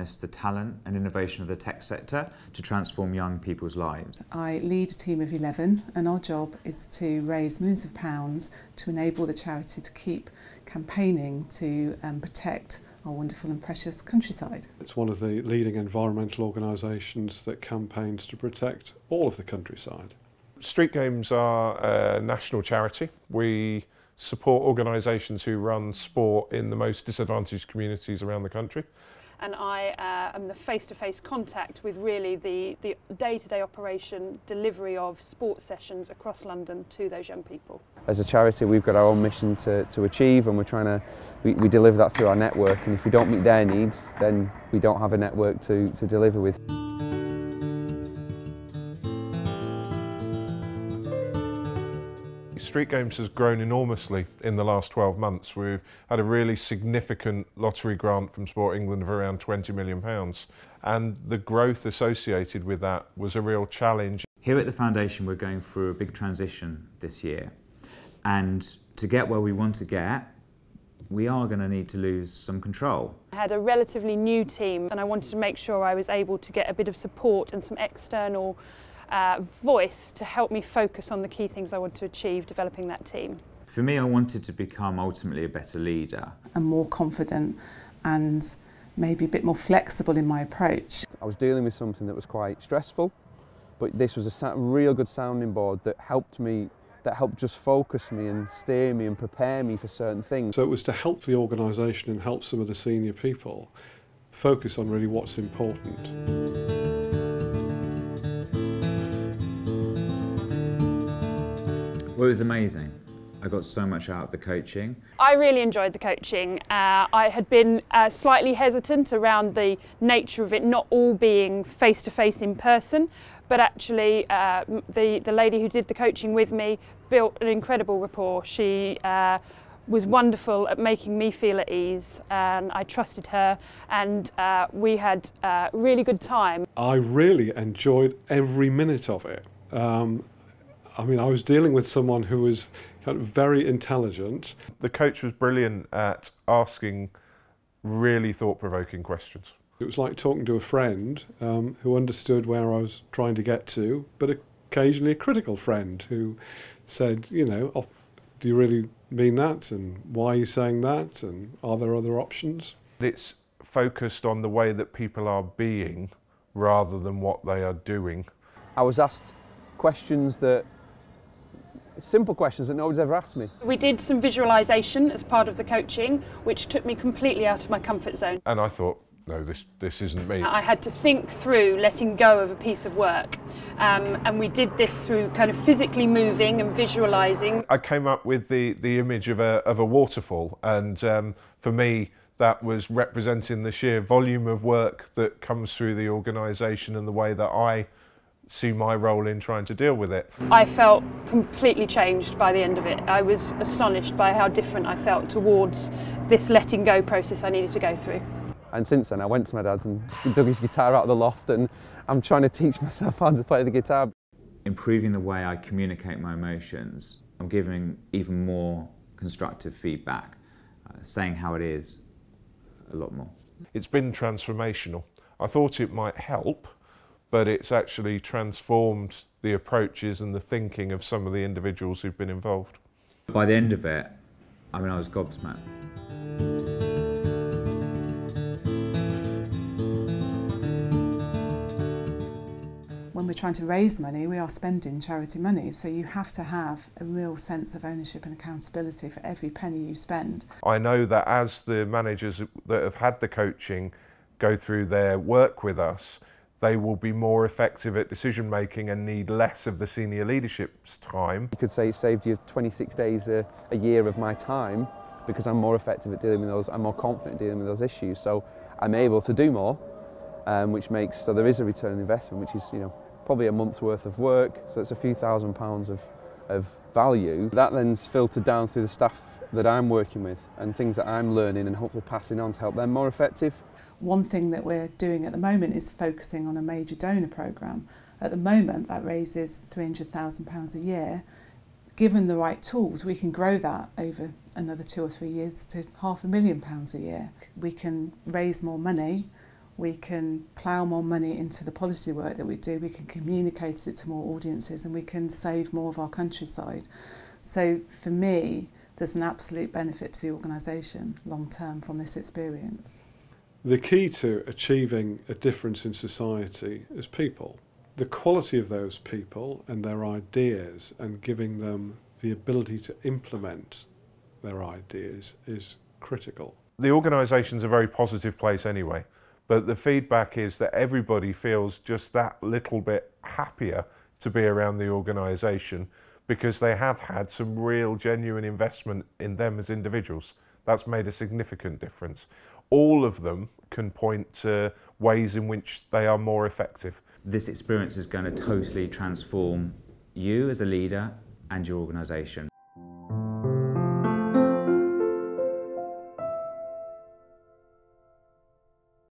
harness the talent and innovation of the tech sector to transform young people's lives. I lead a team of 11 and our job is to raise millions of pounds to enable the charity to keep campaigning to protect our wonderful and precious countryside. It's one of the leading environmental organisations that campaigns to protect all of the countryside. Street Games are a national charity. We support organisations who run sport in the most disadvantaged communities around the country. And I am the face-to-face contact with really the day-to-day operation delivery of sports sessions across London to those young people. As a charity, we've got our own mission to achieve, and we're trying to we deliver that through our network, and if we don't meet their needs, then we don't have a network to deliver with. Street Games has grown enormously in the last 12 months. We've had a really significant lottery grant from Sport England of around £20 million, and the growth associated with that was a real challenge. Here at the Foundation we're going through a big transition this year, and to get where we want to get, we are going to need to lose some control. I had a relatively new team and I wanted to make sure I was able to get a bit of support and some external voice to help me focus on the key things I want to achieve developing that team. For me, I wanted to become ultimately a better leader. And more confident and maybe a bit more flexible in my approach. I was dealing with something that was quite stressful, but this was a real good sounding board that helped just focus me and steer me and prepare me for certain things. So it was to help the organisation and help some of the senior people focus on really what's important. Well, it was amazing. I got so much out of the coaching. I really enjoyed the coaching. I had been slightly hesitant around the nature of it not all being face-to-face in person, but actually the lady who did the coaching with me built an incredible rapport. She was wonderful at making me feel at ease, and I trusted her, and we had a really good time. I really enjoyed every minute of it. I mean, I was dealing with someone who was kind of very intelligent. The coach was brilliant at asking really thought-provoking questions. It was like talking to a friend who understood where I was trying to get to, but occasionally a critical friend who said, you know, oh, do you really mean that? And why are you saying that? And are there other options? It's focused on the way that people are being rather than what they are doing. I was asked simple questions that nobody's ever asked me. We did some visualisation as part of the coaching, which took me completely out of my comfort zone. And I thought, no, this isn't me. I had to think through letting go of a piece of work, and we did this through kind of physically moving and visualising. I came up with the image of a waterfall, and for me that was representing the sheer volume of work that comes through the organisation and the way that I see my role in trying to deal with it. I felt completely changed by the end of it. I was astonished by how different I felt towards this letting go process I needed to go through. And since then I went to my dad's and dug his guitar out of the loft, and I'm trying to teach myself how to play the guitar. Improving the way I communicate my emotions, I'm giving even more constructive feedback, saying how it is a lot more. It's been transformational. I thought it might help, but it's actually transformed the approaches and the thinking of some of the individuals who've been involved. By the end of it, I mean, I was gobsmacked. When we're trying to raise money, we are spending charity money, so you have to have a real sense of ownership and accountability for every penny you spend. I know that as the managers that have had the coaching go through their work with us, they will be more effective at decision making and need less of the senior leadership's time. You could say it saved you 26 days a year of my time, because I'm more effective at dealing with those, I'm more confident dealing with those issues, so I'm able to do more, so there is a return on investment, which is, you know, probably a month's worth of work, so it's a few £1,000s of value. That then's filtered down through the staff that I'm working with and things that I'm learning and hopefully passing on to help them more effective. One thing that we're doing at the moment is focusing on a major donor programme. At the moment that raises £300,000 a year. Given the right tools, we can grow that over another 2 or 3 years to £500,000 a year. We can raise more money we can plough more money into the policy work that we do, we can communicate it to more audiences, and we can save more of our countryside. So for me, there's an absolute benefit to the organisation long term from this experience. The key to achieving a difference in society is people. The quality of those people and their ideas, and giving them the ability to implement their ideas, is critical. The organisation's a very positive place anyway, but the feedback is that everybody feels just that little bit happier to be around the organisation because they have had some real genuine investment in them as individuals. That's made a significant difference. All of them can point to ways in which they are more effective. This experience is going to totally transform you as a leader and your organisation.